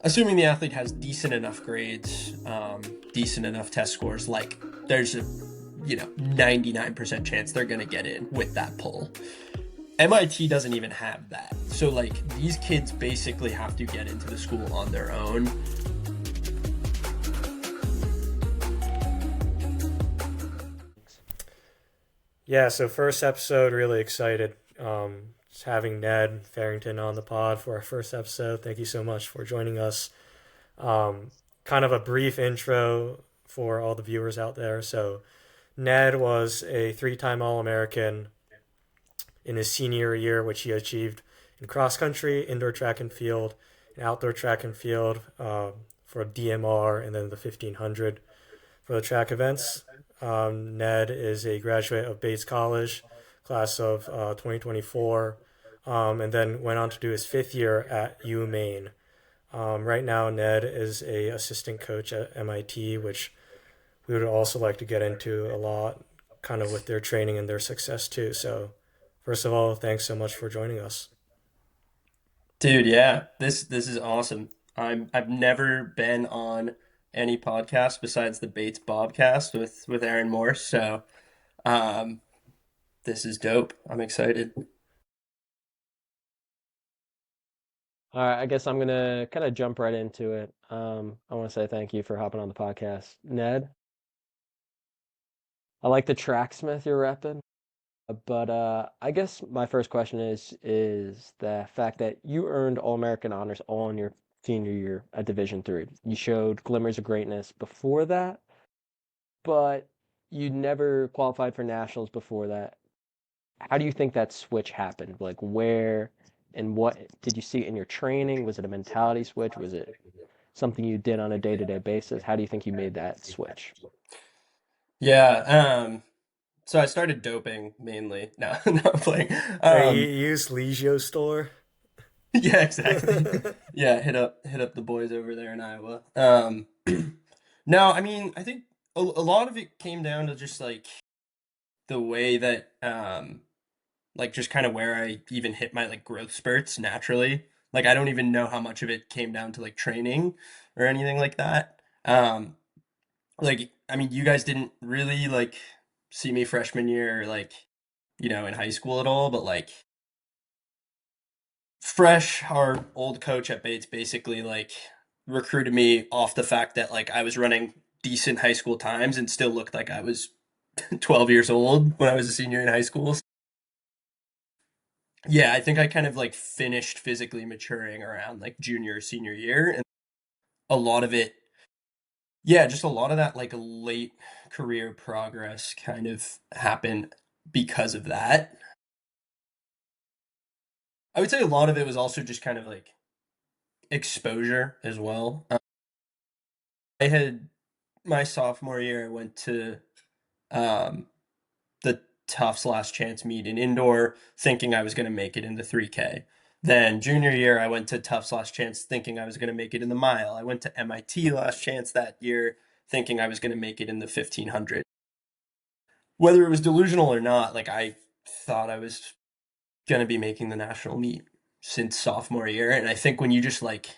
assuming the athlete has decent enough grades, decent enough test scores, like there's a 99% chance they're going to get in with that pull. MIT doesn't even have that. So like these kids basically have to get into the school on their own. Yeah, so first episode, really excited. Just having Ned Farrington on the pod for our first episode. Thank you so much for joining us. Kind of a brief intro for all the viewers out there. So, Ned was a three-time All-American in his senior year, which he achieved in cross country, indoor track and field, and outdoor track and field for DMR, and then the 1500 for the track events. Ned is a graduate of Bates College, class of 2024, and then went on to do his fifth year at UMaine. Right now, Ned is a assistant coach at MIT, which we would also like to get into a lot, kind of with their training and their success too. So, first of all, thanks so much for joining us. Dude, yeah, this is awesome. I've never been on any podcast besides the Bates Bobcast with Aaron Morse, so um, this is dope. I'm excited. All right, I guess I'm gonna kind of jump right into it. I want to say thank you for hopping on the podcast, Ned. I like the tracksmith you're repping, but I guess my first question is the fact that you earned All-American honors all in your senior year at Division 3. You showed glimmers of greatness before that, but you never qualified for nationals before that. How do you think that switch happened? Like where and what did you see in your training? Was it a mentality switch? Was it something you did on a day-to-day basis? How do you think you made that switch? Yeah, so I started doping mainly. No, no I'm playing. Hey, you use Legio store? Yeah, exactly. Yeah, hit up the boys over there in Iowa. No, I mean, I think a lot of it came down to just like the way that like just kind of where I even hit my like growth spurts naturally. Like I don't even know how much of it came down to like training or anything like that. Like I mean, you guys didn't really like see me freshman year like in high school at all, but like Fresh, our old coach at Bates, basically like recruited me off the fact that like I was running decent high school times and still looked like I was 12 years old when I was a senior in high school. Yeah, I think I kind of like finished physically maturing around like junior or senior year, and a lot of it, yeah, just a lot of that like late career progress kind of happened because of that. I would say a lot of it was also just kind of like exposure as well. I had my sophomore year, I went to um, the Tufts Last Chance meet in indoor, thinking I was going to make it in the 3K. Then junior year, I went to Tufts Last Chance, thinking I was going to make it in the mile. I went to MIT Last Chance that year, thinking I was going to make it in the 1500. Whether it was delusional or not, like I thought I was going to be making the national meet since sophomore year. And I think when you just like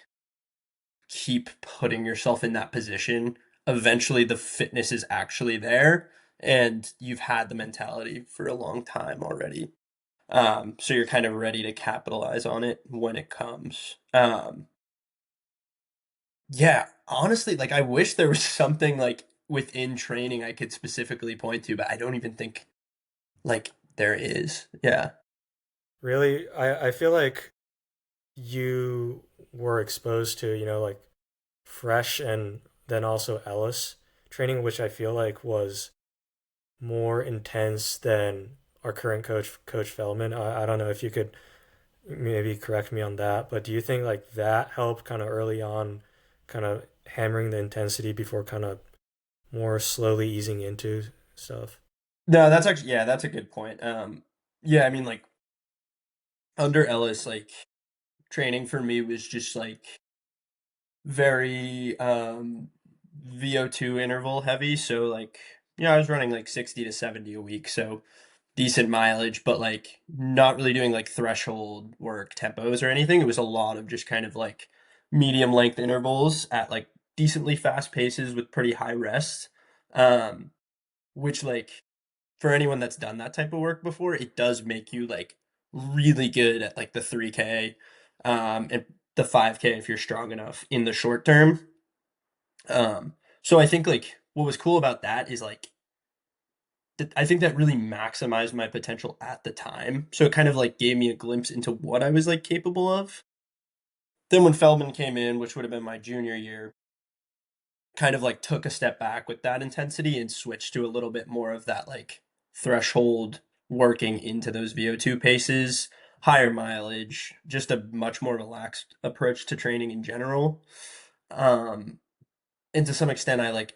keep putting yourself in that position, eventually the fitness is actually there and you've had the mentality for a long time already. So you're kind of ready to capitalize on it when it comes. Yeah, honestly, like I wish there was something like within training I could specifically point to, but I don't even think like there is. Yeah. Really, I feel like you were exposed to, like Fresh and then also Ellis training, which I feel like was more intense than our current coach, Coach Feldman. I don't know if you could maybe correct me on that, but do you think like that helped kind of early on, kind of hammering the intensity before kind of more slowly easing into stuff? No, that's actually yeah, that's a good point. Yeah, I mean like under Ellis, like training for me was just like very VO2 interval heavy. So like I was running like 60 to 70 a week, so decent mileage, but like not really doing like threshold work tempos or anything. It was a lot of just kind of like medium length intervals at like decently fast paces with pretty high rest. Um, which like for anyone that's done that type of work before, it does make you like really good at like the 3K and the 5K if you're strong enough in the short term. So I think like what was cool about that is like I think that really maximized my potential at the time. So it kind of like gave me a glimpse into what I was like capable of. Then when Feldman came in, which would have been my junior year, kind of like took a step back with that intensity and switched to a little bit more of that like threshold working into those VO2 paces, higher mileage, just a much more relaxed approach to training in general. Um, and to some extent, I like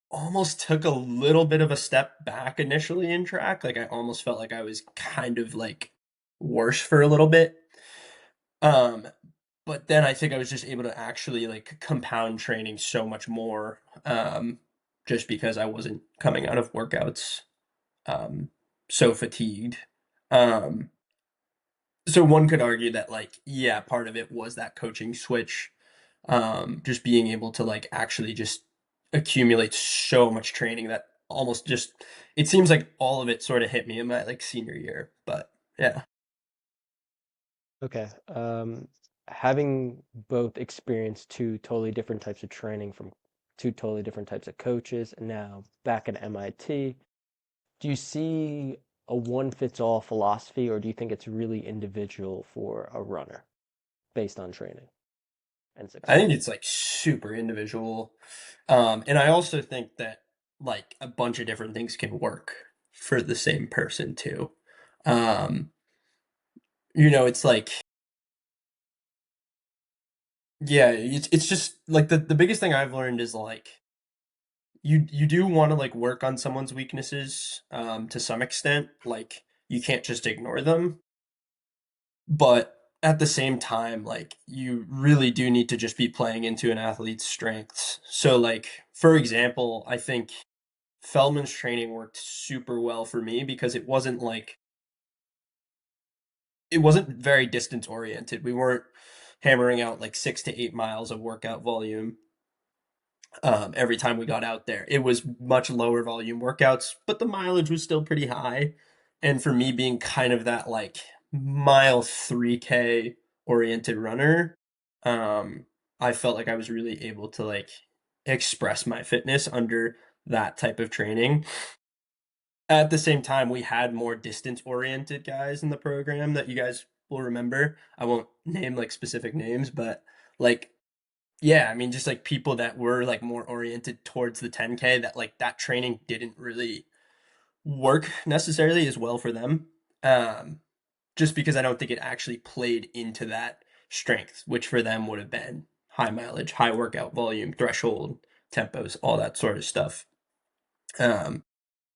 almost took a little bit of a step back initially in track. Like I almost felt like I was kind of like worse for a little bit. Um, but then I think I was just able to actually like compound training so much more, just because I wasn't coming out of workouts um, so fatigued. Um, so one could argue that like yeah, part of it was that coaching switch, just being able to like actually just accumulate so much training that almost just it seems like all of it sort of hit me in my like senior year. But yeah. Okay. Having both experienced two totally different types of training from two totally different types of coaches, and now back at MIT, do you see a one fits all philosophy, or do you think it's really individual for a runner based on training and I think success? it's like super individual. And I also think that like a bunch of different things can work for the same person too. Um, it's like yeah, it's just like the biggest thing I've learned is like you do want to like work on someone's weaknesses to some extent. Like you can't just ignore them, but at the same time, like you really do need to just be playing into an athlete's strengths. So like for example, I think Feldman's training worked super well for me because it wasn't very distance oriented. We weren't hammering out like 6 to 8 miles of workout volume every time we got out there. It was much lower volume workouts, but the mileage was still pretty high. And for me being kind of that like mile 3K oriented runner, um, I felt like I was really able to like express my fitness under that type of training. At the same time, we had more distance-oriented guys in the program that you guys will remember. I won't name like specific names, but like yeah, I mean just like people that were like more oriented towards the 10K that like that training didn't really work necessarily as well for them. Um, just because I don't think it actually played into that strength, which for them would have been high mileage, high workout volume, threshold, tempos, all that sort of stuff. Um,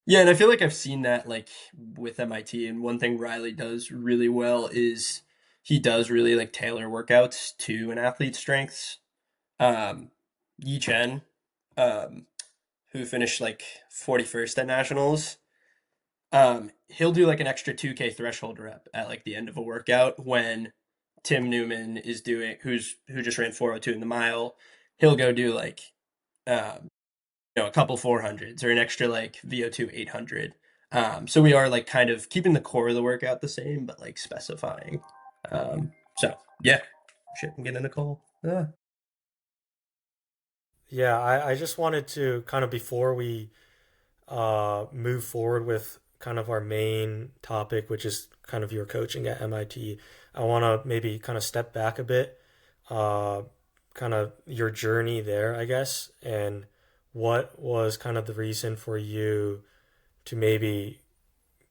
yeah, and I feel like I've seen that like with MIT, and one thing Riley does really well is he does really like tailor workouts to an athlete's strengths. Um, Yi Chen, um, who finished like 41st at nationals, he'll do like an extra 2K threshold rep at like the end of a workout when Tim Newman is doing who just ran 402 in the mile. He'll go do like um, a couple 400s or an extra like VO2 800. So we are like kind of keeping the core of the workout the same, but like specifying. So yeah, shit, I'm getting a call. Yeah, I just wanted to kind of before we move forward with kind of our main topic, which is kind of your coaching at MIT, I want to maybe kind of step back a bit, uh, kind of your journey there, I guess, and what was kind of the reason for you to maybe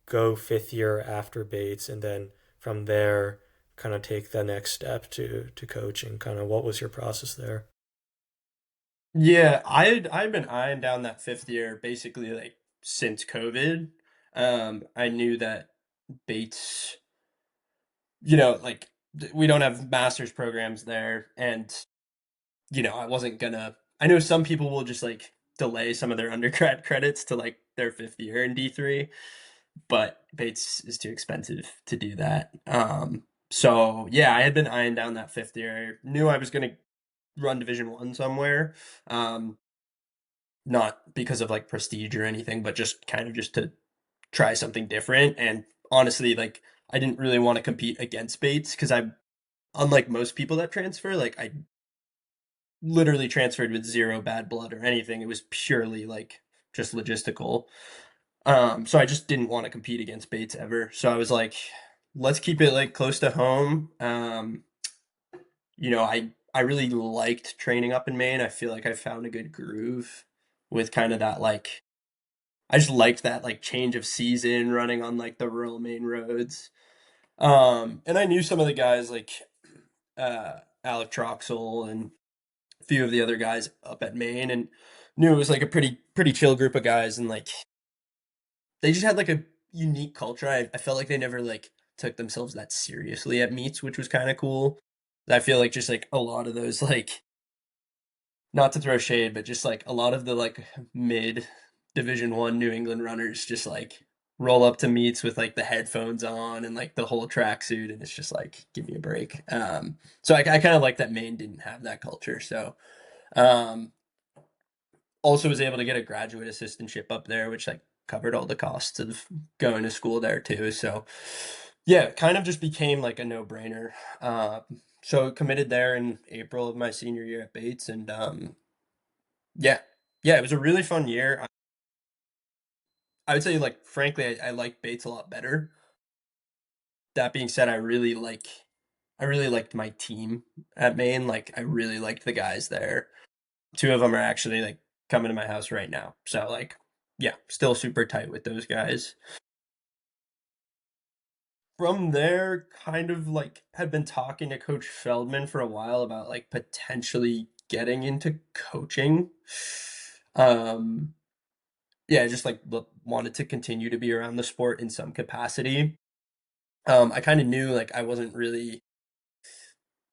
go fifth year after Bates and then from there kind of take the next step to coaching. Kind of what was your process there? Yeah, I'd been eyeing down that fifth year basically like since COVID. I knew that Bates, like we don't have master's programs there, and I wasn't gonna. I know some people will just like delay some of their undergrad credits to like their fifth year in D3, but Bates is too expensive to do that. So yeah, I had been eyeing down that fifth year. I knew I was gonna run Division 1 somewhere. Um, Not because of like prestige or anything, but just kind of just to try something different. And honestly, like I didn't really want to compete against Bates because I, unlike most people that transfer, like I literally transferred with zero bad blood or anything. It was purely like just logistical. So I just didn't want to compete against Bates ever. So I was like, let's keep it like close to home. I really liked training up in Maine. I feel like I found a good groove with kind of that like I just liked that like change of season running on like the rural Maine roads. And I knew some of the guys like Alec Troxel and a few of the other guys up at Maine and knew it was like a pretty chill group of guys and like they just had like a unique culture. I felt like they never like took themselves that seriously at meets, which was kind of cool. I feel like just like a lot of those like not to throw shade, but just like a lot of the like mid Division 1 New England runners just like roll up to meets with like the headphones on and like the whole tracksuit, and it's just like give me a break. So I kind of like that Maine didn't have that culture. So um, also was able to get a graduate assistantship up there, which like covered all the costs of going to school there too. So yeah, it kind of just became like a no brainer. So committed there in April of my senior year at Bates, and yeah. Yeah, it was a really fun year. I would say, like, frankly, I like Bates a lot better. That being said, I really liked my team at Maine. Like, I really liked the guys there. Two of them are actually like coming to my house right now. So like, yeah, still super tight with those guys. From there, kind of like had been talking to Coach Feldman for a while about like potentially getting into coaching. Um, yeah, just like wanted to continue to be around the sport in some capacity. I kind of knew like I wasn't really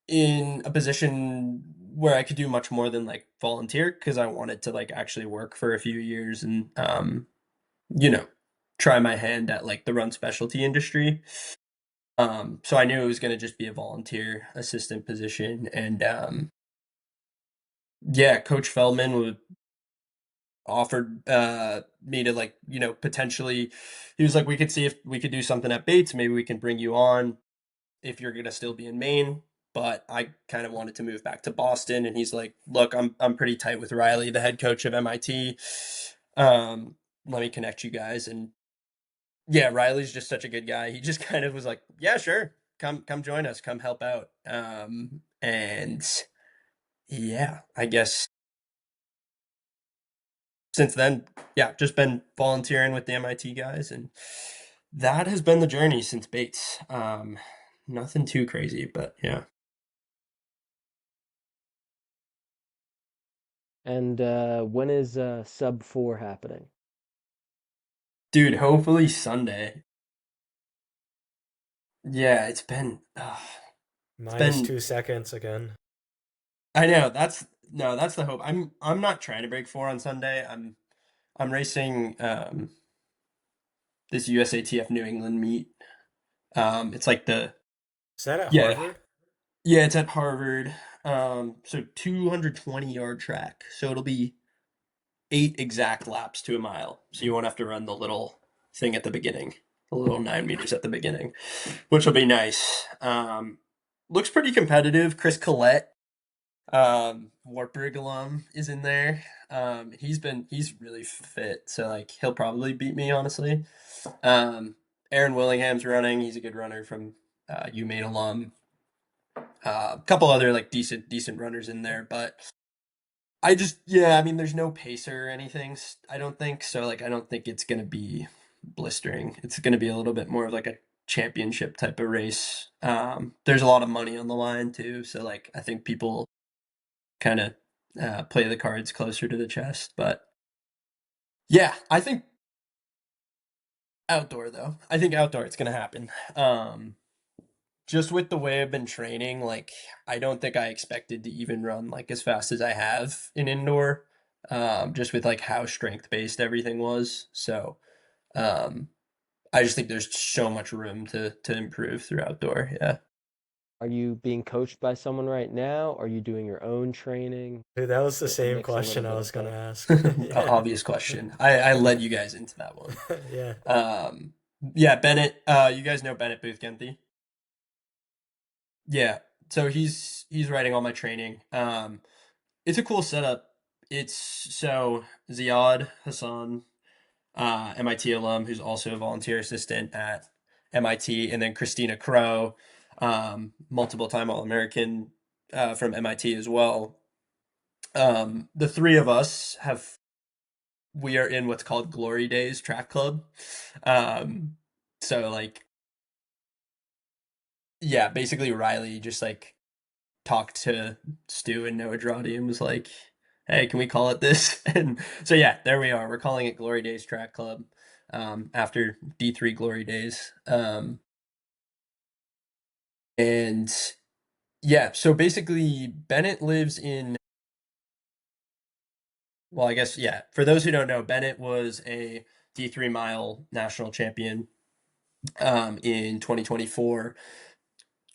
in a position where I could do much more than like volunteer because I wanted to like actually work for a few years and you know, try my hand at like the run specialty industry. So I knew it was going to just be a volunteer assistant position, and yeah, Coach Feldman would offered me to like potentially he was like we could see if we could do something at Bates, maybe we can bring you on if you're gonna still be in Maine. But I kind of wanted to move back to Boston, and he's like, look, I'm pretty tight with Riley, the head coach of MIT. um Let me connect you guys. And yeah, Riley's just such a good guy. He just kind of was like, yeah, sure, come join us, come help out. And yeah, I guess since then, yeah, just been volunteering with the MIT guys, and that has been the journey since Bates. Nothing too crazy, but yeah. And when is Sub-4 happening? Dude, hopefully Sunday. Yeah, it's Minus been 2 seconds again. I know, that's no, that's the hope. I'm not trying to break 4 on Sunday. I'm racing this USATF New England meet. It's like the Is that at yeah, Harvard? yeah, it's at Harvard. So 220-yard track. So it'll be 8 exact laps to a mile. So you won't have to run the little thing at the beginning, the little 9 meters at the beginning, which will be nice. Looks pretty competitive. Chris Collette, Wartburg alum, is in there. He's really fit, so like he'll probably beat me, honestly. Aaron Willingham's running. He's a good runner from UMaine alum. A couple other like decent runners in there, but yeah, I mean, there's no pacer or anything. I don't think so. Like, I don't think it's gonna be blistering. It's gonna be a little bit more of like a championship type of race. There's a lot of money on the line too, so like I think people kind of play the cards closer to the chest. But yeah, I think outdoor though. I think outdoor it's gonna happen. Just with the way I've been training, like I don't think I expected to even run like as fast as I have in indoor. Just with like how strength based everything was. So um, I just think there's so much room to improve through outdoor. Yeah. Are you being coached by someone right now? Are you doing your own training? Dude, that was the Is it a same mix, a little question I bit was of gonna both? ask. Yeah. Obvious question. I led you guys into that one. Yeah. Um, yeah, Bennett. You guys know Bennett Boothgenty? Yeah. So he's writing all my training. It's a cool setup. It's so Ziad Hassan, MIT alum, who's also a volunteer assistant at MIT, and then Christina Crow, multiple time All-American from MIT as well. The three of us we are in what's called Glory Days Track Club. Um, so like, yeah, basically Riley just like talked to Stu and Noah Droddy and was like, "Hey, can we call it this?" And so yeah, there we are. We're calling it Glory Days Track Club after D3 Glory Days. And yeah, so basically Bennett lives in, well, I guess yeah. For those who don't know, Bennett was a D3 mile national champion in 2024.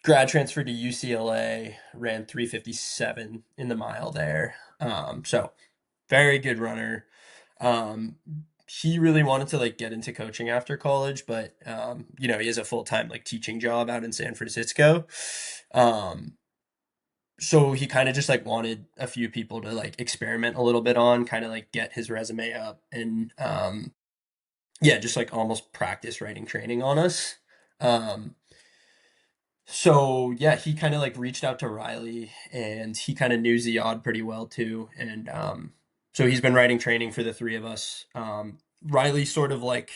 Grad transferred to UCLA, ran 3:57 in the mile there. So very good runner. Um, he really wanted to like get into coaching after college, but he has a full-time like teaching job out in San Francisco. Um, so he kind of just like wanted a few people to like experiment a little bit on, kind of like get his resume up and yeah, just like almost practice writing training on us. Um, so yeah, he kind of like reached out to Riley and he kind of knew Ziad pretty well too. And so he's been writing training for the three of us. Riley sort of like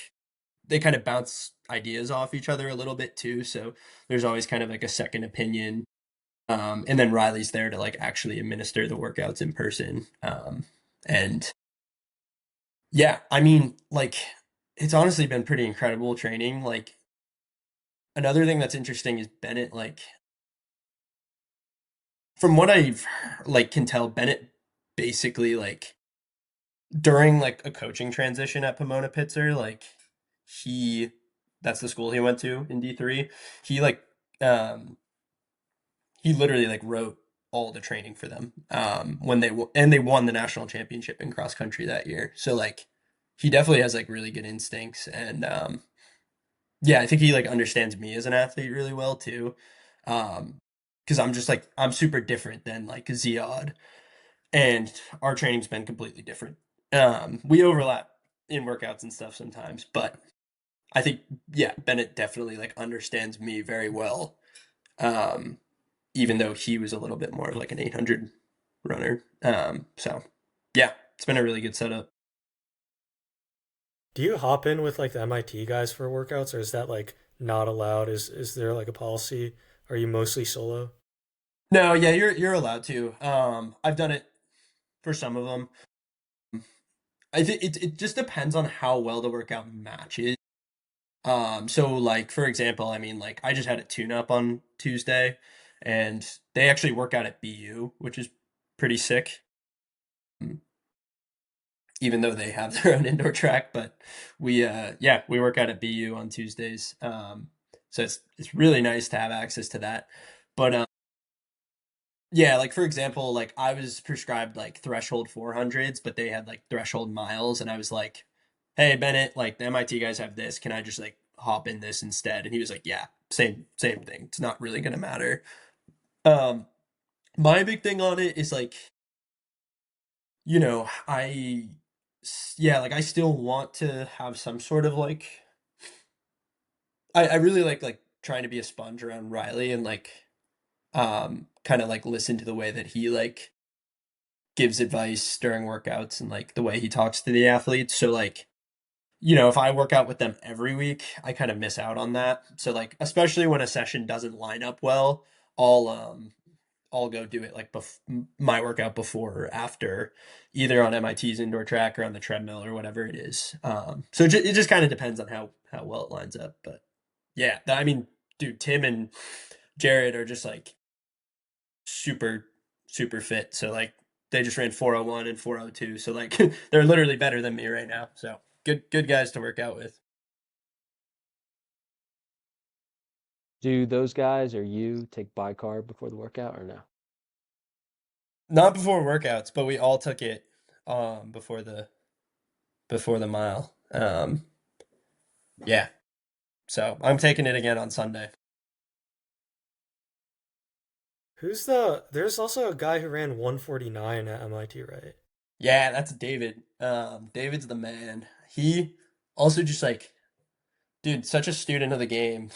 they kind of bounce ideas off each other a little bit too. So there's always kind of like a second opinion. And then Riley's there to like actually administer the workouts in person. And yeah, I mean, like it's honestly been pretty incredible training. Like another thing that's interesting is Bennett, like from what I've like can tell, Bennett basically like during like a coaching transition at Pomona Pitzer, like he that's the school he went to in D3. He like um he literally like wrote all the training for them when they won the national championship in cross country that year. So like he definitely has like really good instincts and yeah, I think he like understands me as an athlete really well too. Um because I'm just like I'm super different than like Ziad and our training's been completely different. We overlap in workouts and stuff sometimes, but I think yeah, Bennett definitely like understands me very well. Um, Even though he was a little bit more of like an 800 runner. So yeah, it's been a really good setup. Do you hop in with like the MIT guys for workouts, or is that like not allowed? Is there like a policy? Are you mostly solo? No, yeah, you're allowed to. I've done it for some of them. I think it just depends on how well the workout matches. So like for example, I mean like I just had a tune up on Tuesday and they actually work out at BU, which is pretty sick. Mm, Even though they have their own indoor track, but we work out at BU on Tuesdays. So it's really nice to have access to that. But yeah, like for example, like I was prescribed like threshold 400s, but they had like threshold miles and I was like, "Hey Bennett, like the MIT guys have this. Can I just like hop in this instead?" And he was like, "Yeah, same thing. It's not really going to matter." Um my big thing on it is like, yeah, like I still want to have some sort of like I really like trying to be a sponge around Riley and like kind of like listen to the way that he like gives advice during workouts and like the way he talks to the athletes. So like, if I work out with them every week, I kind of miss out on that. So like, especially when a session doesn't line up well, I'll um I'll go do it like my workout before or after, either on MIT's indoor track or on the treadmill or whatever it is. So it just kind of depends on how well it lines up. But yeah, I mean, dude, Tim and Jared are just like super super fit. So like they just ran 401 and 402. So like they're literally better than me right now. So good guys to work out with. Do those guys or you take bicarb before the workout or no? Not before workouts, but we all took it before the mile. Yeah. So I'm taking it again on Sunday. There's also a guy who ran 149 at MIT, right? Yeah, that's David. David's the man. He also just like, dude, such a student of the game.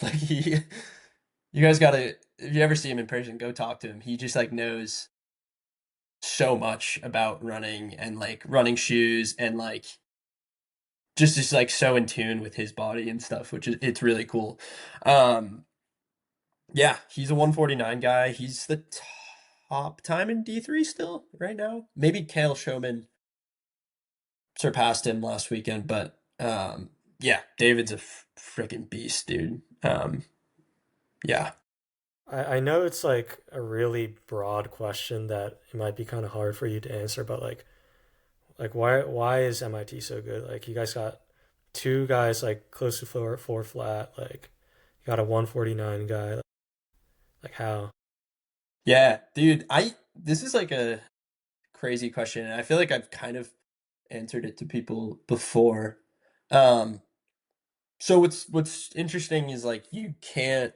Like you guys gotta, if you ever see him in person, go talk to him. He just like knows so much about running and like running shoes and like just like so in tune with his body and stuff, which is it's really cool. Um, yeah, he's a 149 guy. He's the top time in D3 still right now. Maybe Kale Showman surpassed him last weekend, but yeah, David's a freaking beast, dude. Yeah. I know it's like a really broad question that it might be kind of hard for you to answer, but like why is MIT so good? Like you guys got two guys like close to four flat, like you got a 149 guy, like how? Yeah, dude, I this is like a crazy question, and I feel like I've kind of answered it to people before. Um, so what's interesting is like you can't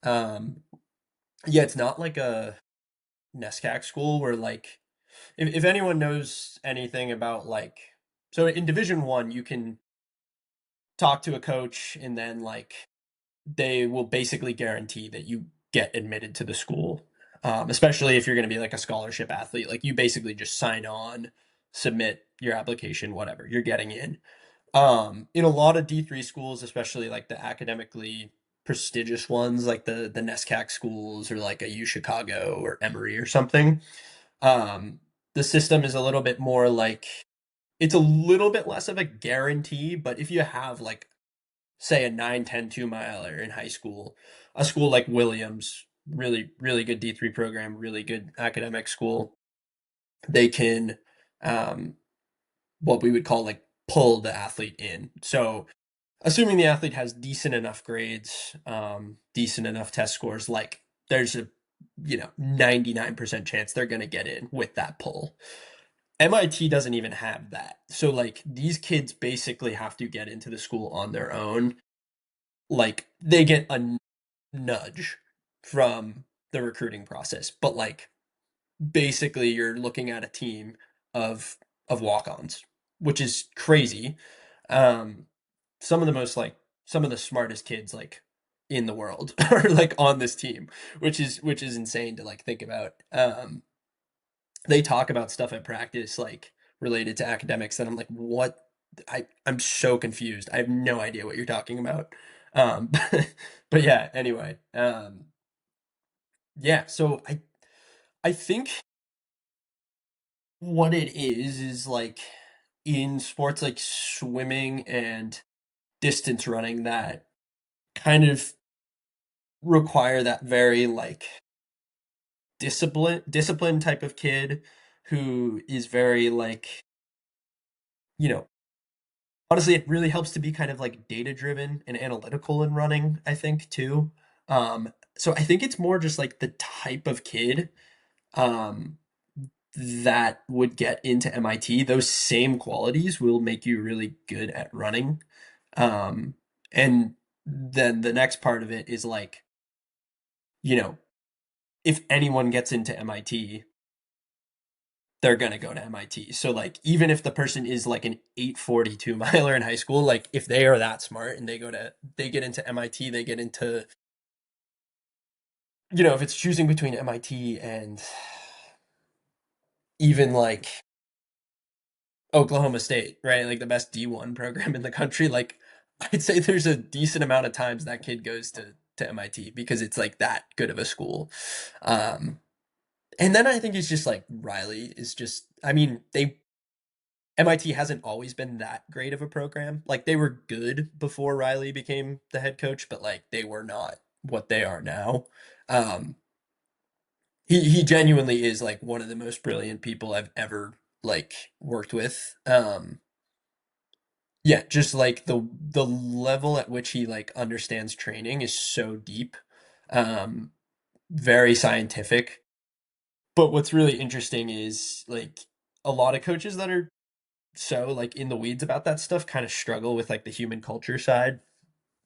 um yeah, it's not like a NESCAC school where like if anyone knows anything about like so in Division 1 you can talk to a coach and then like they will basically guarantee that you get admitted to the school. Especially if you're going to be like a scholarship athlete, like you basically just sign on, submit your application, whatever, you're getting in a lot of D3 schools, especially like the academically prestigious ones, like the NESCAC schools or like a U Chicago or Emory or something. Um, the system is a little bit more like it's a little bit less of a guarantee, but if you have like say a 9, 10, 2 miler in high school, a school like Williams, really good D3 program, really good academic school, they can um what we would call like pull the athlete in. So assuming the athlete has decent enough grades, decent enough test scores, like there's a 99% chance they're going to get in with that pull. MIT doesn't even have that. So like these kids basically have to get into the school on their own. Like they get a nudge from the recruiting process, but like basically you're looking at a team of walk-ons, which is crazy. Um, some of the most like some of the smartest kids like in the world are like on this team, which is insane to like think about. They talk about stuff at practice like related to academics that I'm like, what? I'm so confused. I have no idea what you're talking about. But yeah, anyway. Yeah, so I think what it is like in sports like swimming and distance running that kind of require that very like discipline type of kid who is very like you know honestly it really helps to be kind of like data driven and analytical in running, I think too. So I think it's more just like the type of kid um that would get into MIT. Those same qualities will make you really good at running. And then the next part of it is like, you know, if anyone gets into MIT, they're gonna go to MIT. So like even if the person is like an 842 miler in high school, like if they are that smart and they get into MIT, they get into if it's choosing between MIT and even like Oklahoma State, right? Like the best D1 program in the country, like I'd say there's a decent amount of times that kid goes to MIT because it's like that good of a school. Um and then I think it's just like Riley is just I mean, they MIT hasn't always been that great of a program. Like they were good before Riley became the head coach, but like they were not what they are now. Um, he genuinely is like one of the most brilliant people I've ever like worked with. Yeah, just like the level at which he like understands training is so deep, um, very scientific. But what's really interesting is like a lot of coaches that are so like in the weeds about that stuff kind of struggle with like the human culture side,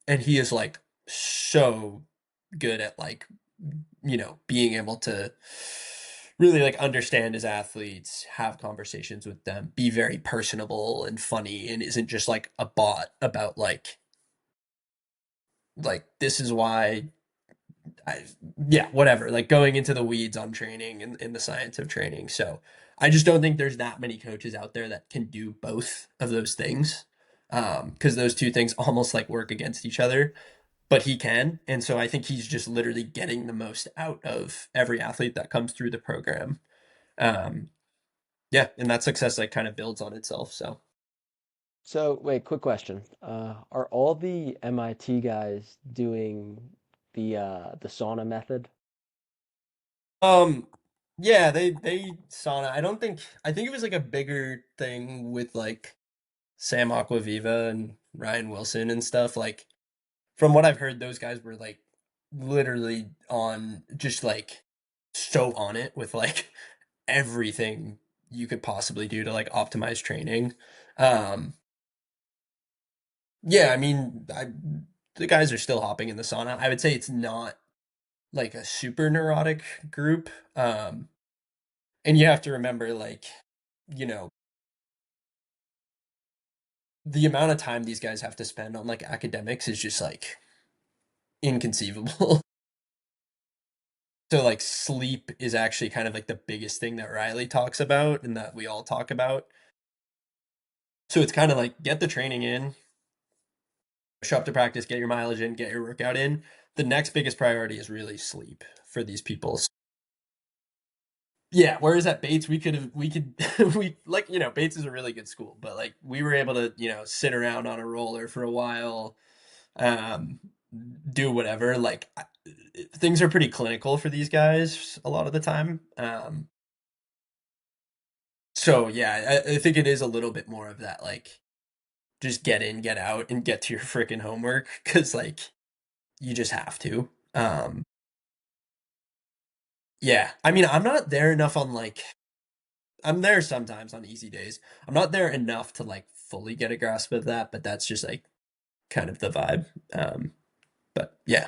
and he is like so good at like being able to really like understand his athletes, have conversations with them, be very personable and funny, and isn't just like a bot about like this is why I yeah, whatever, like going into the weeds on training and in the science of training. So I just don't think there's that many coaches out there that can do both of those things. Because those two things almost like work against each other, but he can. And so I think he's just literally getting the most out of every athlete that comes through the program. Um, yeah, and that success like kind of builds on itself. So So, wait, quick question. Are all the MIT guys doing the sauna method? um yeah, they sauna. I think it was like a bigger thing with like Sam Aquaviva and Ryan Wilson and stuff. Like from what I've heard, those guys were like literally on just like so on it with like everything you could possibly do to like optimize training. Um yeah, I mean, the guys are still hopping in the sauna. I would say it's not like a super neurotic group. And you have to remember like, you know, the amount of time these guys have to spend on like academics is just like inconceivable. So like sleep is actually kind of like the biggest thing that Riley talks about and that we all talk about. So it's kind of like get the training in, show up to practice, get your mileage in, get your workout in. The next biggest priority is really sleep for these people. Yeah, whereas at Bates we could we like Bates is a really good school, but like we were able to sit around on a roller for a while, um, do whatever. Like things are pretty clinical for these guys a lot of the time. So yeah, I think it is a little bit more of that like just get in, get out, and get to your freaking homework because like you just have to. Yeah, I mean I'm not there enough on like I'm there sometimes on easy days. I'm not there enough to like fully get a grasp of that, but that's just like kind of the vibe. But yeah,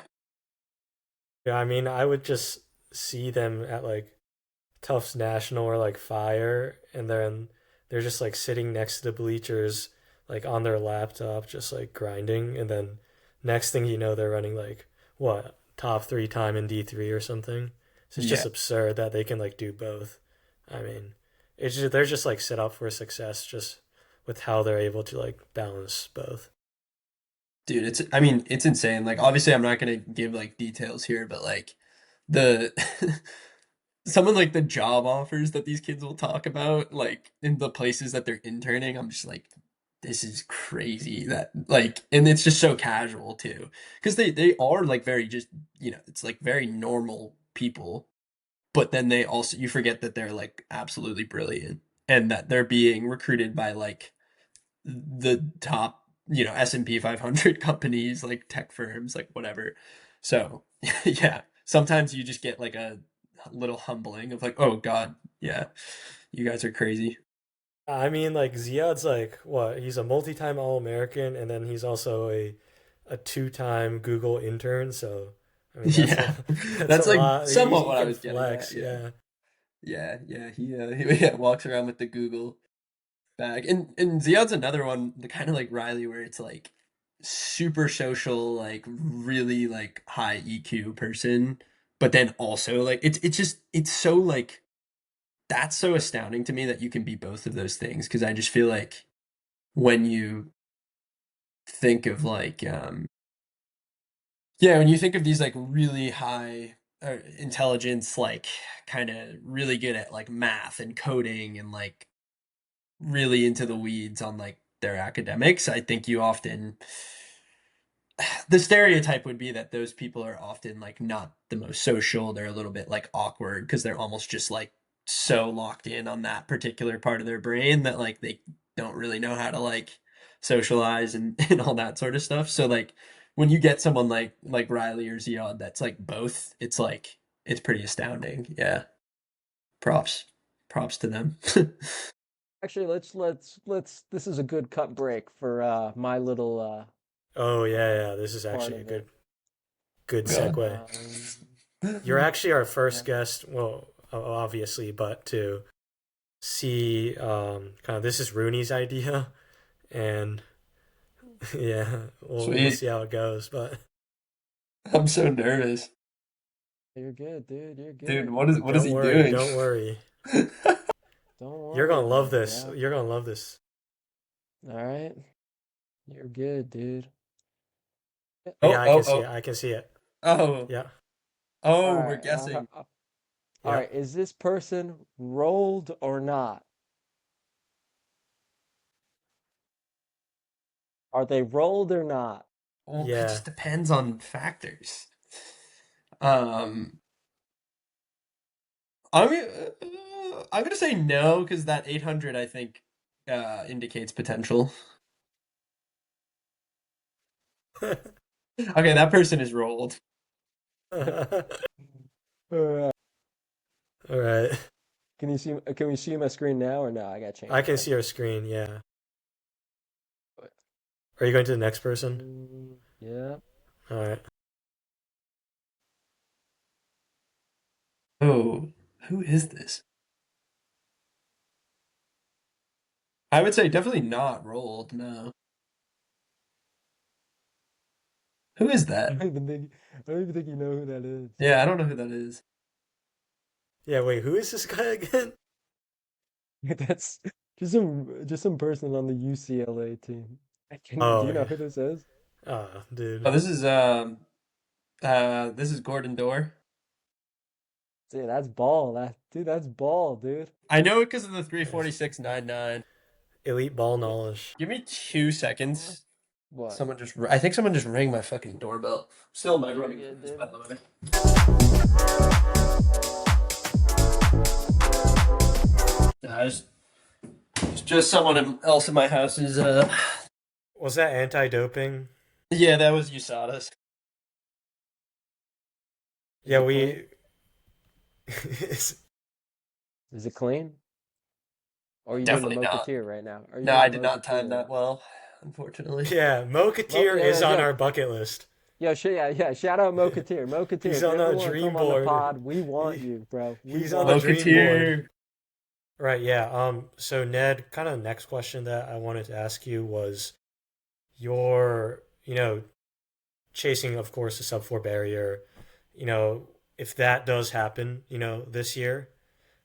Yeah, I mean, I would just see them at like Tufts National or like Fire, and then they're just like sitting next to the bleachers, like on their laptop, just like grinding, and then next thing you know, they're running like what top three time in D3 or something. So it's just yeah, absurd that they can like do both. I mean, they're just like set up for success just with how they're able to like balance both. dude, I mean it's insane. Like obviously I'm not gonna give like details here, but like the some of like the job offers that these kids will talk about, like in the places that they're interning, I'm just like, this is crazy that like, and it's just so casual too, because they are like very just it's like very normal people, but then they also you forget that they're like absolutely brilliant and that they're being recruited by like the top S&P 500 companies, like tech firms, like whatever. So yeah, sometimes you just get like a little humbling of like, oh god, yeah, you guys are crazy. I mean, like Ziad's like what? He's a multi-time All-American, and then he's also a two-time Google intern. So I mean, that's Yeah, a that's a that's like lot. somewhat He what I can was getting at. flex. Yeah, Yeah. yeah, he yeah, walks around with the Google bag. And Ziad's another one, the kind of like Riley, where it's like super social, like really like high EQ person, but then also like it's just it's so like that's so astounding to me that you can be both of those things because I just feel like when you think of like yeah, when you think of these like really high intelligence, like kind of really good at like math and coding and like really into the weeds on like their academics, I think you often the stereotype would be that those people are often like not the most social. They're a little bit like awkward because they're almost just like so locked in on that particular part of their brain that like they don't really know how to like socialize and all that sort of stuff. So like when you get someone like Riley or Ziad that's like both, it's like it's pretty astounding. Yeah. Props. Props to them. Actually, let's. This is a good cut break for my little Oh yeah, yeah. This is part actually a of it. good God. segue. You're actually our first Yeah. guest. Well, obviously, but to see kind of this is Rooney's idea, and yeah, we'll Sweet. see how it goes. But I'm so nervous. You're good, dude. You're Dude, good. what is he doing? don't worry. Don't You're worry gonna about love it, this. bro. You're gonna love this. All right. You're good, dude. Yeah, Oh, I oh, can see it. oh. I can see it. Oh. Yeah. All Oh, we're right. guessing. All Yeah. right. Is this person rolled or not? Are they rolled or not? Well, it Yeah. just depends on factors. Um, I'm I'm gonna say no because that 800 I think indicates potential. Okay, that person is rolled. All right. All right. Can you see? Can we see my screen now or no? I gotta I change can mine. see our screen. Yeah. Are you going to the next person? Yeah. All right. Oh, who is this? I would say definitely not rolled. No. Who is that? I don't even think you know who that is. Yeah, I don't know who that is. Yeah. Wait. Who is this guy again? That's just some person on the UCLA team. Do Oh. you know Okay. who this is? Oh, dude. Oh, this is Gordon Dorr. See, that's ball. That's ball, dude. I know it because of the Yes. 346.99. Elite ball Yeah. knowledge. Give me 2 seconds. What? I think someone just rang my fucking doorbell. Still in my You're running good, place, by dude. the way. Nah, it's just someone else in my house is Was that anti-doping? yeah, that was USADA's. Is Yeah. it clean? We. Is it clean? Or are you doing the Definitely not. Moketeer right now? Are you No, doing I the did not time Moketeer right that well, unfortunately. Yeah. now? Moketeer is on our bucket list. Yeah. Shout out Moketeer. Moketeer, He's if you on ever the want to dream come on the board. pod, we want He, you, bro. We he's on the want you. dream board. Moketeer. Right, yeah. So Ned, kind of next question that I wanted to ask you was your, chasing, of course, the sub 4 barrier. You know, if that does happen, this year,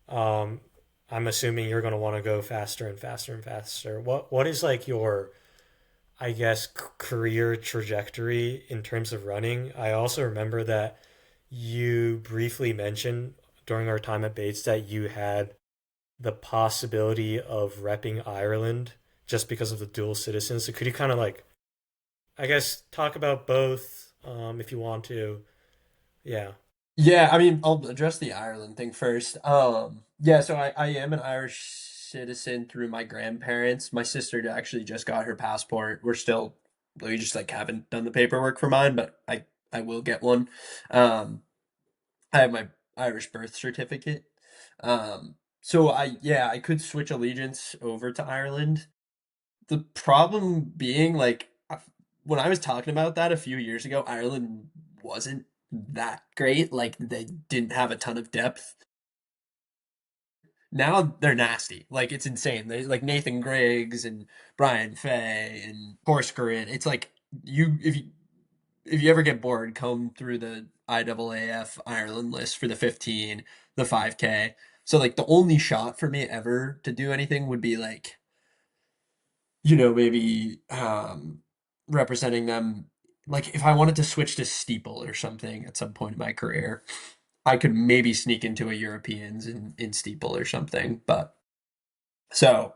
um, I'm assuming you're going to want to go faster and faster and faster. What is like your, I guess, career trajectory in terms of running? I also remember that you briefly mentioned during our time at Bates that you had the possibility of repping Ireland just because of the dual citizens. So could you kind of like, I guess, talk about both if you want to? Yeah. Yeah, I mean, I'll address the Ireland thing first. Yeah, so I am an Irish citizen through my grandparents. My sister actually just got her passport. We just like haven't done the paperwork for mine, but I will get one. Um, I have my Irish birth certificate. So I could switch allegiance over to Ireland. The problem being, like, when I was talking about that a few years ago, Ireland wasn't that great. Like, they didn't have a ton of depth. Now they're nasty. Like, it's insane. They like Nathan Griggs and Brian Fay and Corcoran. It's like if you ever get bored, come through the IAAF Ireland list for the 15, the 5K. So like the only shot for me ever to do anything would be like, maybe representing them. Like if I wanted to switch to steeple or something at some point in my career, I could maybe sneak into a Europeans in steeple or something. So,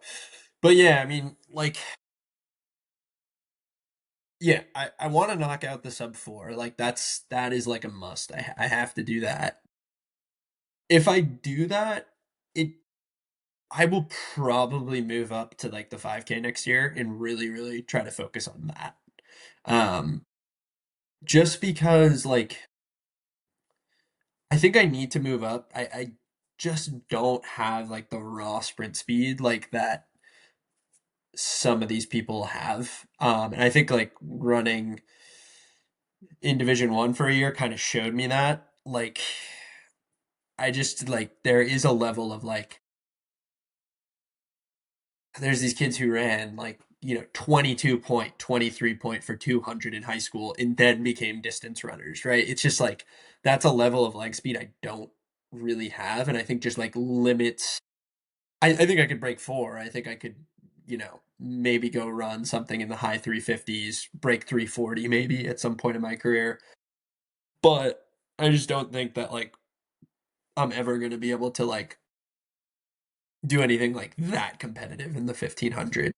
but yeah, I mean, like, yeah, I want to knock out the sub 4. Like that is like a must. I have to do that. If I do that, it I will probably move up to like the 5K next year and really, really try to focus on that. Um, just because like I think I need to move up. I just don't have like the raw sprint speed like that some of these people have. And I think like running in Division One for a year kind of showed me that. Like I just like there is a level of like there's these kids who ran like 22 point 23 point for 200 in high school and then became distance runners, right? It's just like that's a level of leg speed I don't really have, and I think just like limits. I think I could break four. I think I could maybe go run something in the high 350s, break 340 maybe at some point in my career, but I just don't think that like I'm ever going to be able to like do anything like that competitive in the 1500.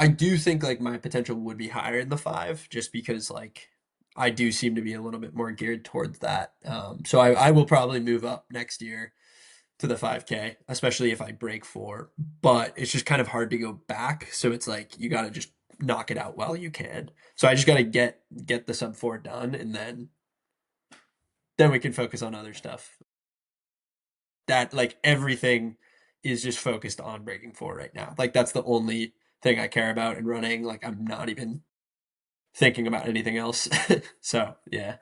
I do think like my potential would be higher in the five just because like I do seem to be a little bit more geared towards that. So I will probably move up next year to the 5K, especially if I break four. But it's just kind of hard to go back. So it's like you got to just knock it out while you can. So I just got to get the sub 4 done, and then we can focus on other stuff. That like everything is just focused on breaking four right now. Like that's the only thing I care about in running. Like I'm not even thinking about anything else. So yeah.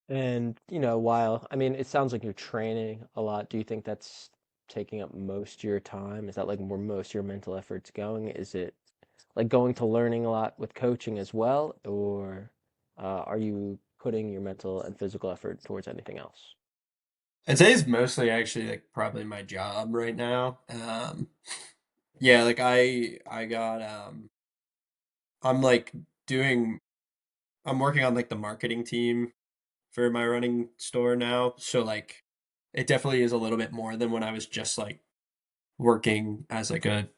And, while, I mean, it sounds like you're training a lot. Do you think that's taking up most of your time? Is that like where most of your mental effort's going? Is it like going to learning a lot with coaching as well? Or are you putting your mental and physical effort towards anything else? I'd say it's mostly actually like probably my job right now. Yeah, like I got I'm like doing I'm working on like the marketing team for my running store now. So like it definitely is a little bit more than when I was just like working as like a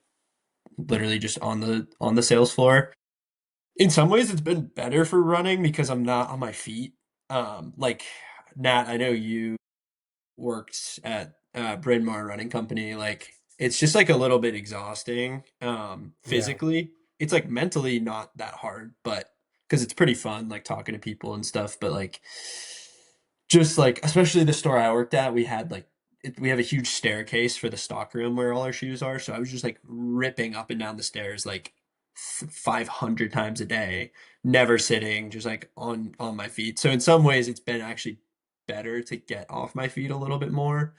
literally just on the sales floor. In some ways it's been better for running because I'm not on my feet. Like Nat, I know you worked at Bryn Mawr Running Company. Like it's just like a little bit exhausting Yeah. physically. It's like mentally not that hard, but because it's pretty fun like talking to people and stuff, but like just like especially the store I worked at, we had like we have a huge staircase for the stock room where all our shoes are. So I was just like ripping up and down the stairs like 500 times a day, never sitting, just like on my feet. So in some ways, it's been actually better to get off my feet a little bit more.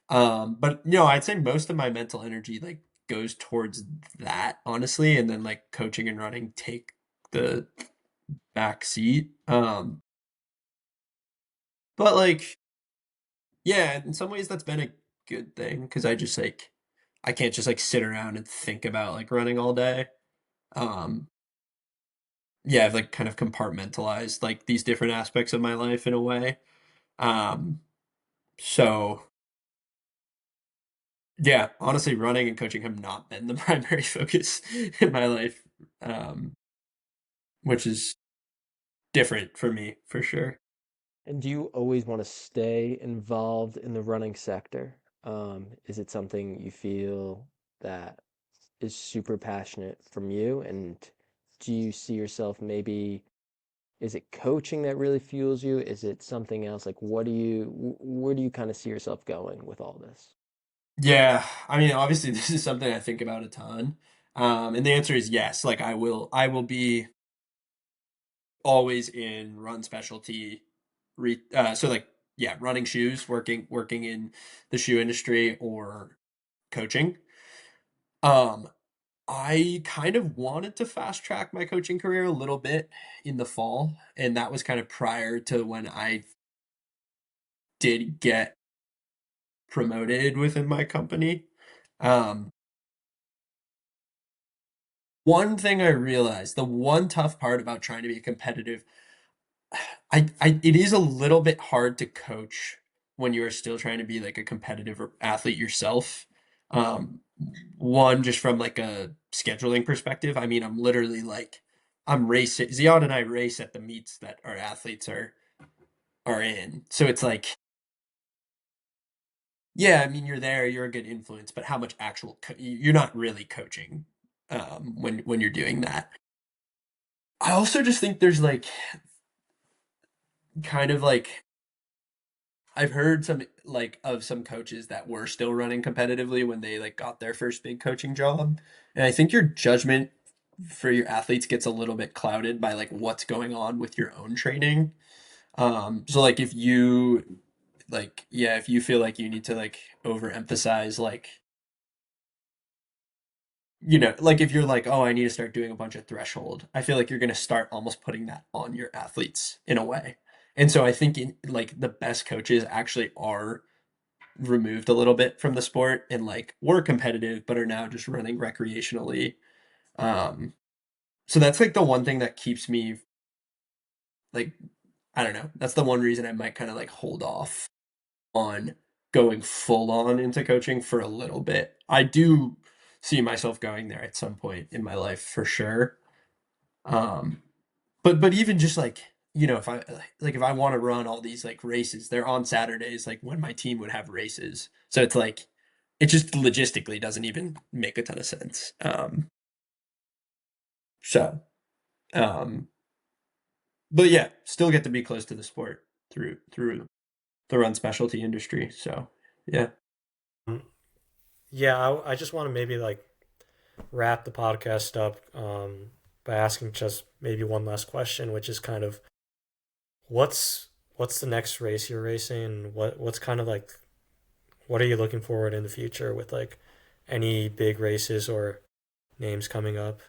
But I'd say most of my mental energy like goes towards that honestly, and then like coaching and running take the back seat. But like yeah, in some ways that's been a good thing because I just like I can't just like sit around and think about like running all day. Um, yeah, I've like kind of compartmentalized like these different aspects of my life in a way. Um, so yeah, honestly, running and coaching have not been the primary focus in my life, um, which is different for me for sure. And do you always want to stay involved in the running sector? Is it something you feel that is super passionate from you? And do you see yourself maybe, is it coaching that really fuels you? Is it something else? Like, where do you kind of see yourself going with all this? Yeah, I mean, obviously, this is something I think about a ton, and the answer is yes. Like, I will be always in run specialty so like yeah, running shoes, working in the shoe industry or coaching. um I kind of wanted to fast track my coaching career a little bit in the fall, and that was kind of prior to when I did get promoted within my company. um One thing I realized, the one tough part about trying to be a competitive it is a little bit hard to coach when you are still trying to be like a competitive athlete yourself. Um, One, just from like a scheduling perspective. I mean, I'm literally like I'm racing. Ziad and I race at the meets that our athletes are in. So it's like yeah, I mean, you're there, you're a good influence, but how much actual you're not really coaching when you're doing that. I also just think there's like kind of like I've heard some like of some coaches that were still running competitively when they like got their first big coaching job. And I think your judgment for your athletes gets a little bit clouded by like what's going on with your own training. So like if you like yeah, if you feel like you need to like overemphasize like like if you're like, oh, I need to start doing a bunch of threshold, I feel like you're going to start almost putting that on your athletes in a way. And so I think like the best coaches actually are removed a little bit from the sport and like were competitive, but are now just running recreationally. Um, so that's like the one thing that keeps me like, I don't know. That's the one reason I might kind of like hold off on going full on into coaching for a little bit. I do see myself going there at some point in my life for sure. Um, but even just like, if I want to run all these like races, they're on Saturdays, like when my team would have races. So it's like it just logistically doesn't even make a ton of sense. So um but yeah, still get to be close to the sport through the run specialty industry. So yeah. Um, yeah, I just want to maybe like wrap the podcast up by asking just maybe one last question, which is kind of what's the next race you're racing, and what's kind of like what are you looking forward in the future with like any big races or names coming up?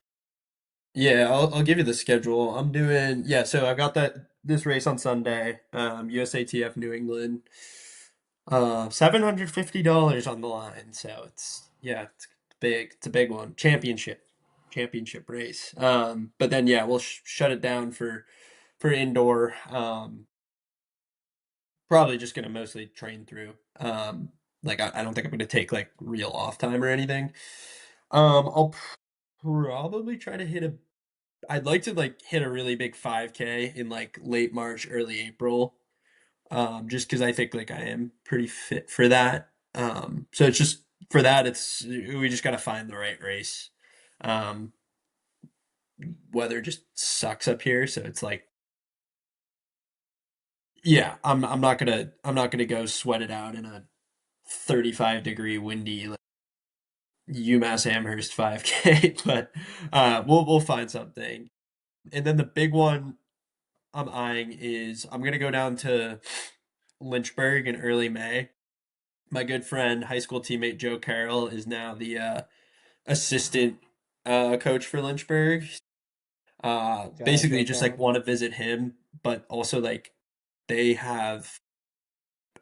Yeah, I'll give you the schedule. I'm doing so I've got this race on Sunday, USATF New England. $750 on the line. So it's yeah, it's big. It's a big one. Championship race. But then yeah, we'll shut it down for indoor. Probably just gonna mostly train through. Like I don't think I'm gonna take like real off time or anything. I'll probably try to hit a I'd like to like hit a really big 5K in like late March, early April. Just because I think like I am pretty fit for that. So it's just for that, it's we just gotta find the right race. Um, Weather just sucks up here, so it's like yeah, I'm not gonna go sweat it out in a 35-degree windy like UMass Amherst 5K, but we'll find something. And then the big one I'm eyeing is I'm gonna go down to Lynchburg in early May. My good friend, high school teammate Joe Carroll is now the assistant coach for Lynchburg. Basically Gotcha, just like gotcha. want to visit him, but also like they have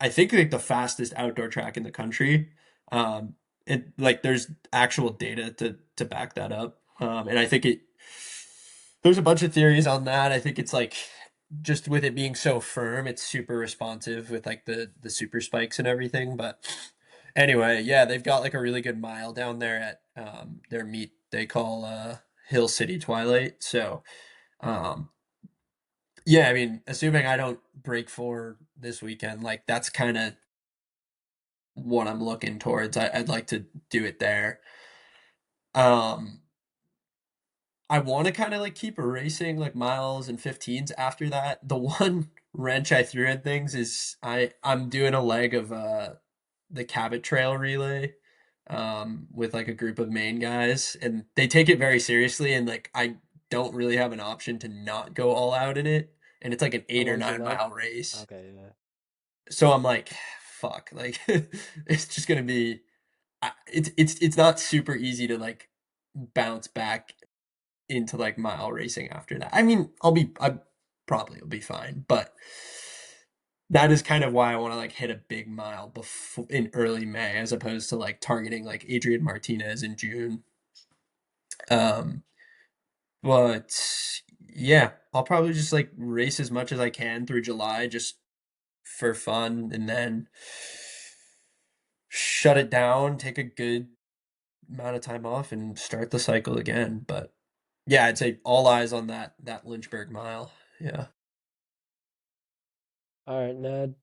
I think like the fastest outdoor track in the country. And like there's actual data to back that up. And I think there's a bunch of theories on that. I think it's like just with it being so firm, it's super responsive with like the super spikes and everything. But anyway, yeah, they've got like a really good mile down there at their meet they call Hill City Twilight. So um yeah, I mean, assuming I don't break four this weekend, like that's kind of what I'm looking towards. I'd like to do it there. Um, I want to kind of like keep erasing like miles and 15s after that. The one wrench I threw at things is I'm doing a leg of the Cabot Trail relay with like a group of Maine guys, and they take it very seriously, and like I don't really have an option to not go all out in it, and it's like an How 8 or long's the 9 leg? mile race. Okay, yeah. So I'm like, fuck, like it's just gonna be it's not super easy to like bounce back into like mile racing after that. I mean, I probably will be fine, but that is kind of why I want to like hit a big mile before in early May as opposed to like targeting like Adrian Martinez in June. Um, but yeah, I'll probably just like race as much as I can through July just for fun and then shut it down, take a good amount of time off and start the cycle again. But yeah, I'd say all eyes on that Lynchburg mile. Yeah. All right, Ned.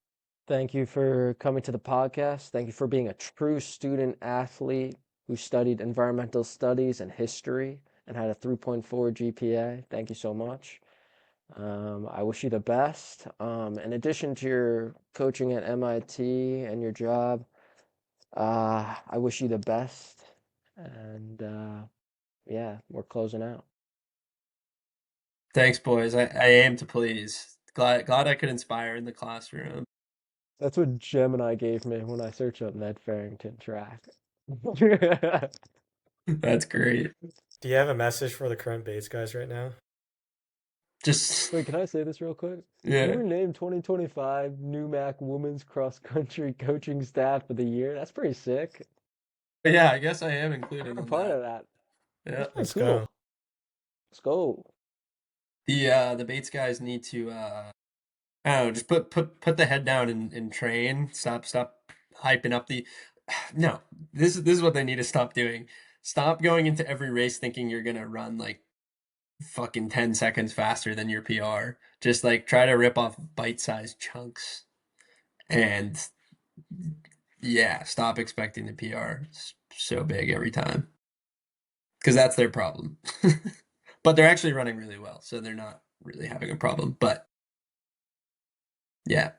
Thank you for coming to the podcast. Thank you for being a true student athlete who studied environmental studies and history and had a 3.4 GPA. Thank you so much. I wish you the best. In addition to your coaching at MIT and your job, I wish you the best. And yeah, we're closing out. Thanks, boys. I aim to please. Glad I could inspire in the classroom. That's what Gemini gave me when I searched up Ned Farrington track. That's great. Do you have a message for the current Bates guys right now? Just Wait, can I say this real quick? You yeah. were named 2025 NUMAC Women's Cross Country Coaching Staff of the Year. That's pretty sick. But yeah, I guess I am I'm included kind of in proud that. of that. Yeah. That's pretty Let's cool. go. Let's go. The Bates guys need to I don't know, just put the head down and train. Stop hyping up the no. This is what they need to stop doing. Stop going into every race thinking you're gonna run like fucking 10 seconds faster than your PR. Just like try to rip off bite-sized chunks and yeah, stop expecting the PR so big every time. Because that's their problem. But they're actually running really well, so they're not really having a problem. But yeah,